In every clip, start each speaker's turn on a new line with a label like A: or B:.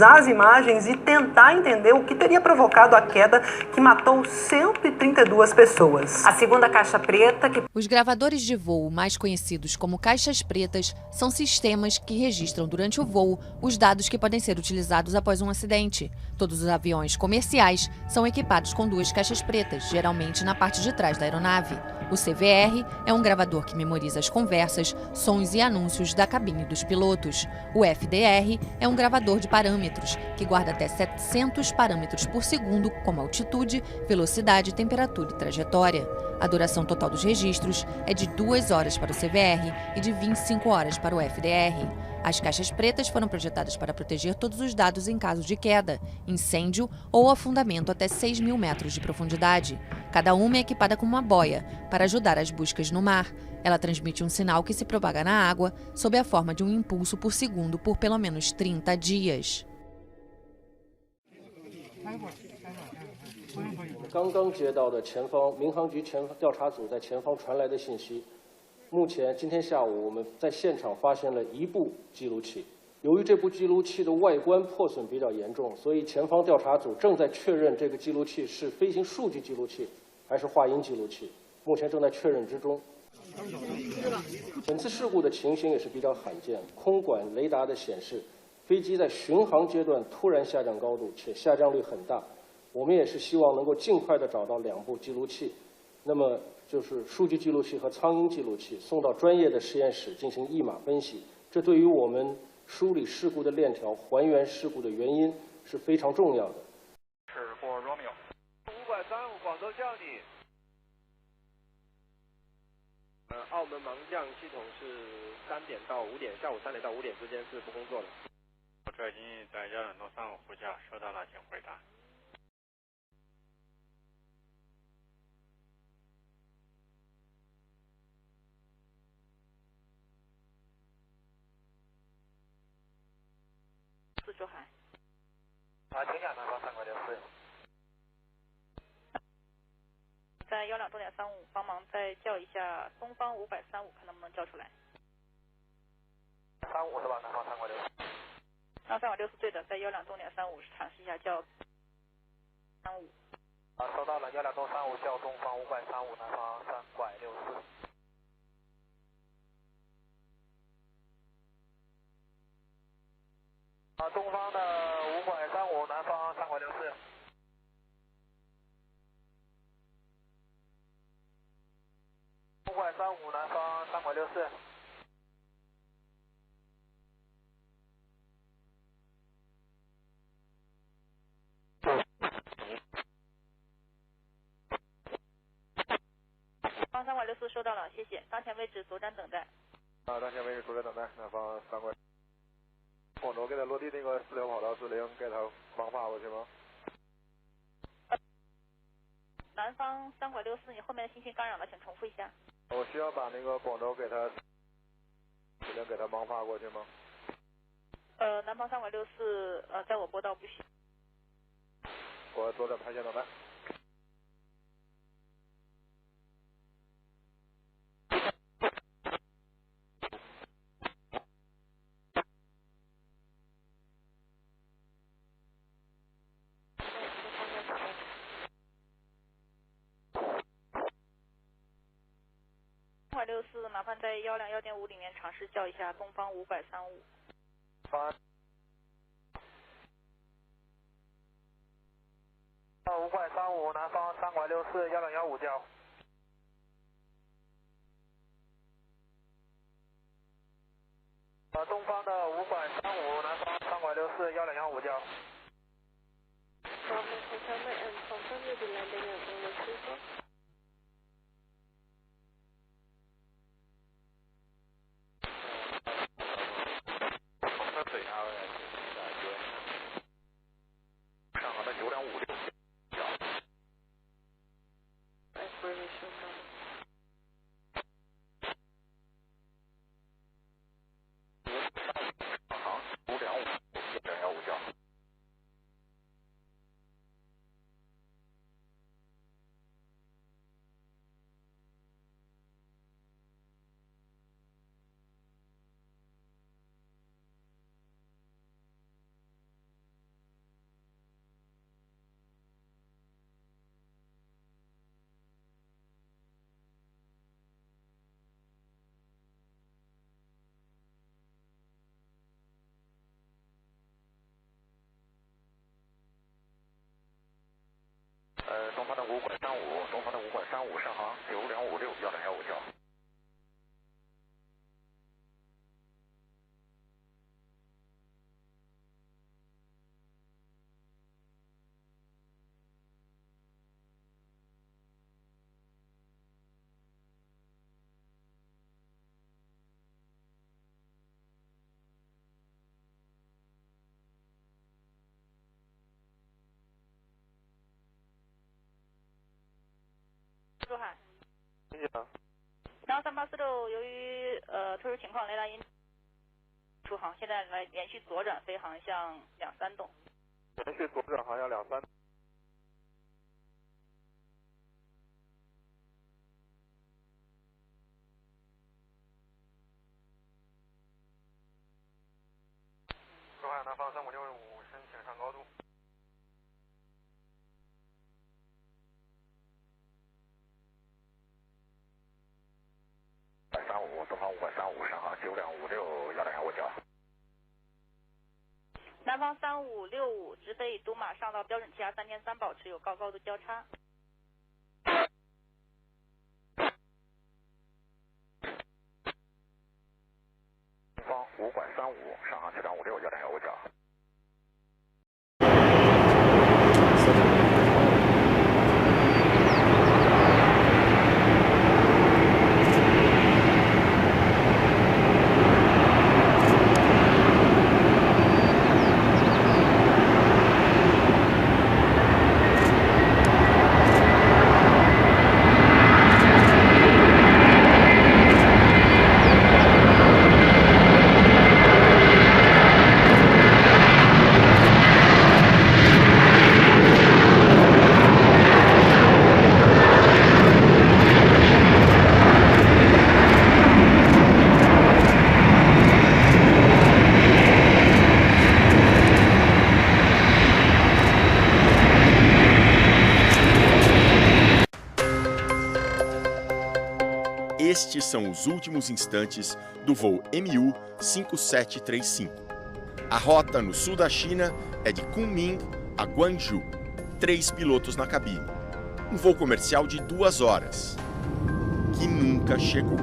A: as imagens e tentar entender o que teria provocado a queda que matou 132 pessoas.
B: A segunda caixa preta que...
C: Os gravadores de voo, mais conhecidos como caixas pretas, são sistemas que registram durante o voo os dados que podem ser utilizados após um acidente. Todos os aviões comerciais são equipados com duas caixas pretas, geralmente na parte de trás da aeronave. O CVR é um gravador que memoriza as conversas, sons e anúncios da cabine dos pilotos. O FDR é um gravador de parâmetros, que guarda até 700 parâmetros por segundo, como altitude, velocidade, temperatura e trajetória. A duração total dos registros é de 2 horas para o CVR e de 25 horas para o FDR. As caixas pretas foram projetadas para proteger todos os dados em caso de queda, incêndio ou afundamento até 6.000 metros de profundidade. Cada uma é equipada com uma boia, para ajudar as buscas no mar. Ela transmite um sinal que se propaga na água, sob a forma de um impulso por segundo por pelo menos 30 dias.
D: 刚刚接到的前方民航局调查组在前方传来的信息，目前今天下午我们在现场发现了一部记录器。由于这部记录器的外观破损比较严重，所以前方调查组正在确认这个记录器是飞行数据记录器还是话音记录器，目前正在确认之中。本次事故的情形也是比较罕见，空管雷达的显示，飞机在巡航阶段突然下降高度，且下降率很大。 我们也是希望能够尽快的找到2部记录器，那么就是数据记录器和苍鹰记录器，送到专业的实验室进行一码分析。这对于我们梳理事故的链条、还原事故的原因是非常重要的。
E: 是过 Romeo，535广州叫你。澳门盲降系统是3点到5点，下午3点到5点之间是不工作的。
F: 这已经在12035呼叫，收到了，请回答。
G: 4周海。
E: 请讲南方364。
G: 在12多点35，帮忙再叫一下东方535，看能不能叫出来。
E: 35是吧？南方364。
G: 南方364对的，在12多点35尝试一下叫35。
E: 收到了，12多35叫东方535，南方364。 东方的535，南方364。535，南方364。
G: 方364收到了，谢谢。当前位置左转等待。
E: 当前位置左转等待，南方365。 广州给他落地那个4条跑道指令，给他盲发过去吗？
G: 南方364，你后面的信息干扰了，请重复一下。
E: 我需要把那个广州给他指令给他盲发过去吗？
G: 南方364，在我波道不行。
E: 我左转排线等待。
G: 364，麻烦在121.5里面尝试叫一下东方535。
E: 535，南方364，1015叫。东方的535，南方364，1015叫。上海的9.56叫。航5.5，1015叫。方的5管35，东方的5管35上航9256，要等155叫。
G: 珠海。
E: 听见了。
G: 然后3846由于特殊情况雷达因出航，现在来连续左转飞航向23栋。
E: 连续左转航向23。珠海南方3565，申请上高度。135，东方5管35上航9256，要等155叫。
G: 南方3565直飞都马上到标准气压3003，保持有高高度交叉。
E: 东方5管35上航9256，要等155叫。
H: Estes são os últimos instantes do voo MU 5735. A rota no sul da China é de Kunming a Guangzhou, 3 pilotos na cabine. Um voo comercial de 2 horas, que nunca chegou.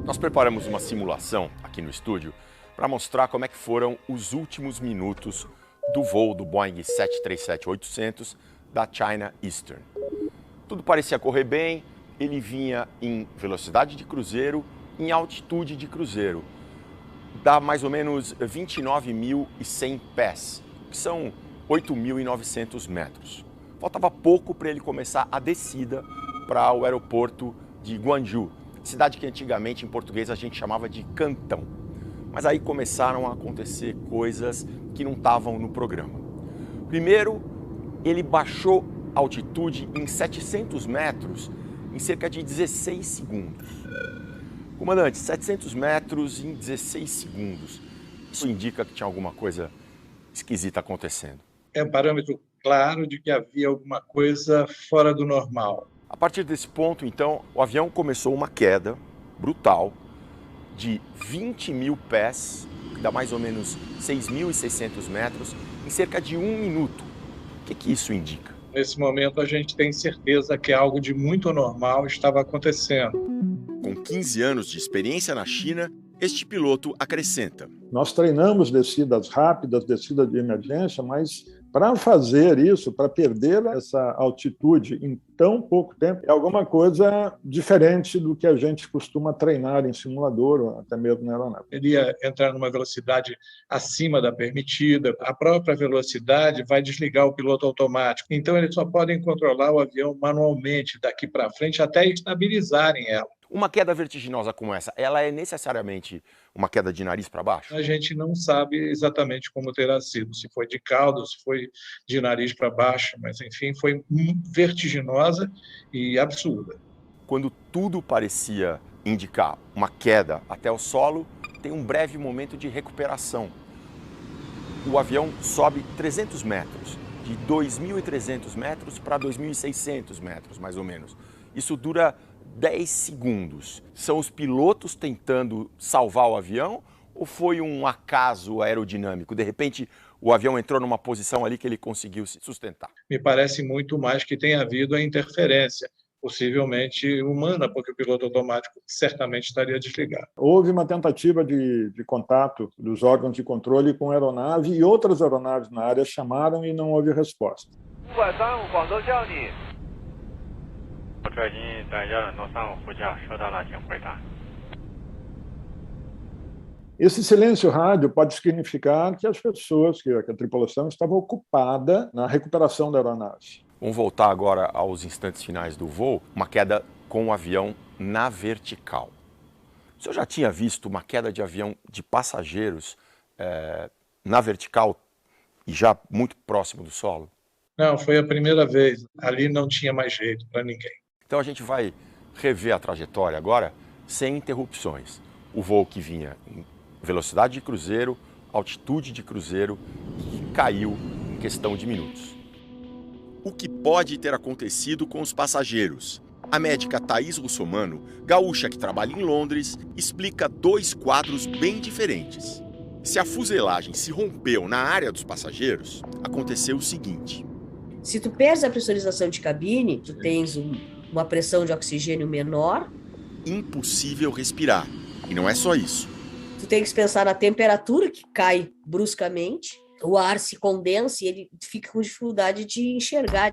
H: Nós preparamos uma simulação aqui no estúdio para mostrar como é que foram os últimos minutos do voo do Boeing 737-800 da China Eastern. Tudo parecia correr bem. Ele vinha em velocidade de cruzeiro, em altitude de cruzeiro. Dá mais ou menos 29.100 pés, que são 8.900 metros. Faltava pouco para ele começar a descida para o aeroporto de Guangzhou, cidade que antigamente em português a gente chamava de Cantão. Mas aí começaram a acontecer coisas que não estavam no programa. Primeiro, ele baixou a altitude em 700 metros em cerca de 16 segundos. Comandante, 700 metros em 16 segundos. Isso indica que tinha alguma coisa esquisita acontecendo.
I: É um parâmetro claro de que havia alguma coisa fora do normal.
H: A partir desse ponto, então, o avião começou uma queda brutal de 20.000 pés, que dá mais ou menos 6.600 metros, em cerca de 1 minuto. O que isso indica?
I: Nesse momento, a gente tem certeza que algo de muito anormal estava acontecendo.
H: Com 15 anos de experiência na China, este piloto acrescenta.
J: Nós treinamos descidas rápidas, descida de emergência, mas para fazer isso, para perder essa altitude em tão pouco tempo, é alguma coisa diferente do que a gente costuma treinar em simulador, ou até mesmo na aeronave.
I: Ele ia entrar numa velocidade acima da permitida, a própria velocidade vai desligar o piloto automático. Então, eles só podem controlar o avião manualmente daqui para frente até estabilizarem ela.
H: Uma queda vertiginosa como essa, ela é necessariamente uma queda de nariz para baixo?
I: A gente não sabe exatamente como terá sido, se foi de cauda, se foi de nariz para baixo, mas enfim, foi vertiginosa e absurda.
H: Quando tudo parecia indicar uma queda até o solo, tem um breve momento de recuperação. O avião sobe 300 metros, de 2.300 metros para 2.600 metros, mais ou menos. Isso dura 10 segundos. São os pilotos tentando salvar o avião ou foi um acaso aerodinâmico? De repente, o avião entrou numa posição ali que ele conseguiu se sustentar?
I: Me parece muito mais que tenha havido a interferência, possivelmente humana, porque o piloto automático certamente estaria desligado.
J: Houve uma tentativa de contato dos órgãos de controle com a aeronave e outras aeronaves na área chamaram e não houve resposta.
F: 我这已经在亚冷多35副驾收到了，请回答。
J: Esse silêncio rádio pode significar que as pessoas, que a tripulação estava ocupada na recuperação da aeronave.
H: Vamos voltar agora aos instantes finais do voo, uma queda com o avião na vertical. O senhor já tinha visto uma queda de avião de passageiros na vertical e já muito próximo do solo?
I: Não, foi a primeira vez. Ali não tinha mais jeito para ninguém.
H: Então a gente vai rever a trajetória agora sem interrupções. O voo que vinha em velocidade de cruzeiro, altitude de cruzeiro e caiu em questão de minutos. O que pode ter acontecido com os passageiros? A médica Thaís Russomano, gaúcha que trabalha em Londres, explica dois quadros bem diferentes. Se a fuselagem se rompeu na área dos passageiros, aconteceu o seguinte.
K: Se tu perdes a pressurização de cabine, tu tens uma pressão de oxigênio menor.
H: Impossível respirar. E não é só isso.
K: Tu tem que pensar na temperatura que cai bruscamente. O ar se condensa e ele fica com dificuldade de enxergar.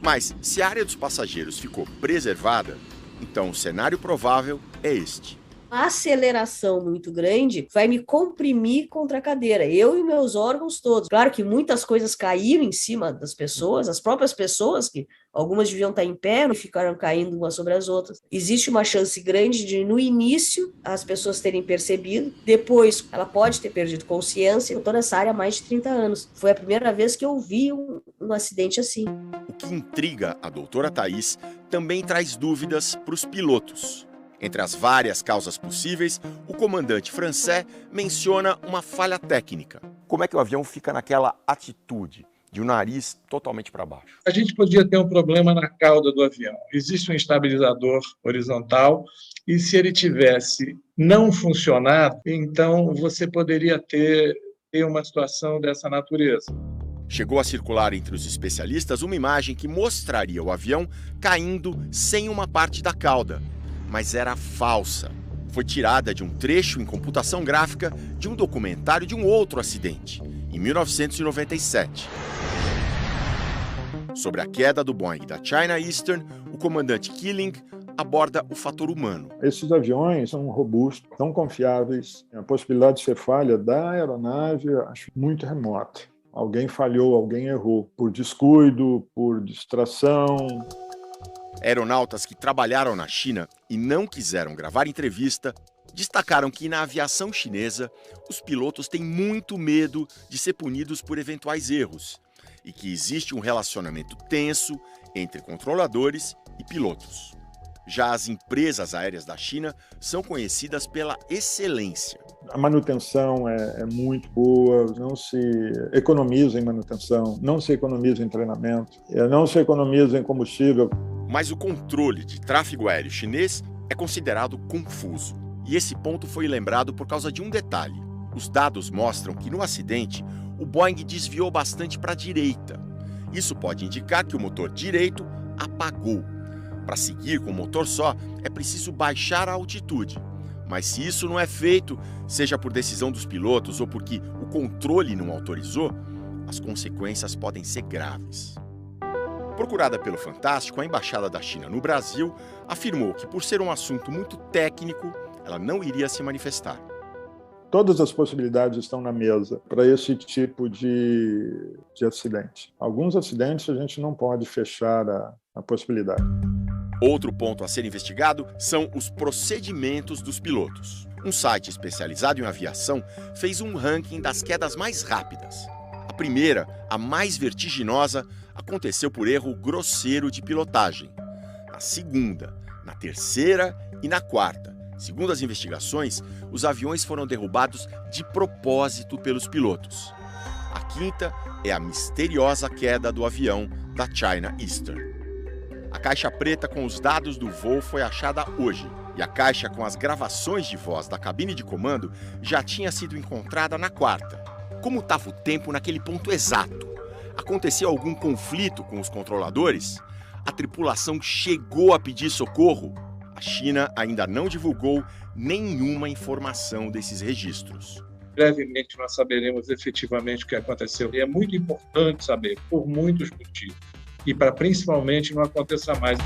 H: Mas se a área dos passageiros ficou preservada, então o cenário provável é este.
K: A aceleração muito grande vai me comprimir contra a cadeira, eu e meus órgãos todos. Claro que muitas coisas caíram em cima das pessoas, as próprias pessoas, que algumas deviam estar em pé e ficaram caindo umas sobre as outras. Existe uma chance grande de, no início, as pessoas terem percebido, depois ela pode ter perdido consciência. Eu estou nessa área há mais de 30 anos. Foi a primeira vez que eu vi um acidente assim.
H: O que intriga a doutora Thaís também traz dúvidas para os pilotos. Entre as várias causas possíveis, o comandante Francet menciona uma falha técnica. Como é que o avião fica naquela atitude de um nariz totalmente para baixo?
I: A gente podia ter um problema na cauda do avião. Existe um estabilizador horizontal e se ele tivesse não funcionado, então você poderia ter uma situação dessa natureza.
H: Chegou a circular entre os especialistas uma imagem que mostraria o avião caindo sem uma parte da cauda. Mas era falsa. Foi tirada de um trecho em computação gráfica de um documentário de um outro acidente, em 1997. Sobre a queda do Boeing da China Eastern, o comandante Killing aborda o fator humano.
J: Esses aviões são robustos, tão confiáveis. A possibilidade de ser falha da aeronave, acho muito remota. Alguém falhou, alguém errou, por descuido, por distração.
H: Aeronautas que trabalharam na China e não quiseram gravar entrevista destacaram que na aviação chinesa os pilotos têm muito medo de ser punidos por eventuais erros e que existe um relacionamento tenso entre controladores e pilotos. Já as empresas aéreas da China são conhecidas pela excelência.
J: A manutenção é muito boa, não se economiza em manutenção, não se economiza em treinamento, não se economiza em combustível.
H: Mas o controle de tráfego aéreo chinês é considerado confuso. E esse ponto foi lembrado por causa de um detalhe. Os dados mostram que no acidente, o Boeing desviou bastante para a direita. Isso pode indicar que o motor direito apagou. Para seguir com o motor só, é preciso baixar a altitude. Mas se isso não é feito, seja por decisão dos pilotos ou porque o controle não autorizou, as consequências podem ser graves. Procurada pelo Fantástico, a Embaixada da China no Brasil afirmou que, por ser um assunto muito técnico, ela não iria se manifestar.
J: Todas as possibilidades estão na mesa para esse tipo de acidente. Alguns acidentes a gente não pode fechar a possibilidade.
H: Outro ponto a ser investigado são os procedimentos dos pilotos. Um site especializado em aviação fez um ranking das quedas mais rápidas. A primeira, a mais vertiginosa, aconteceu por erro grosseiro de pilotagem. Na segunda, na terceira e na quarta, segundo as investigações, os aviões foram derrubados de propósito pelos pilotos. A quinta é a misteriosa queda do avião da China Eastern. A caixa preta com os dados do voo foi achada hoje, e a caixa com as gravações de voz da cabine de comando já tinha sido encontrada na quarta. Como estava o tempo naquele ponto exato? Acontecia algum conflito com os controladores? A tripulação chegou a pedir socorro? A China ainda não divulgou nenhuma informação desses registros.
I: Brevemente nós saberemos efetivamente o que aconteceu. E é muito importante saber, por muitos motivos. E para principalmente não aconteça mais.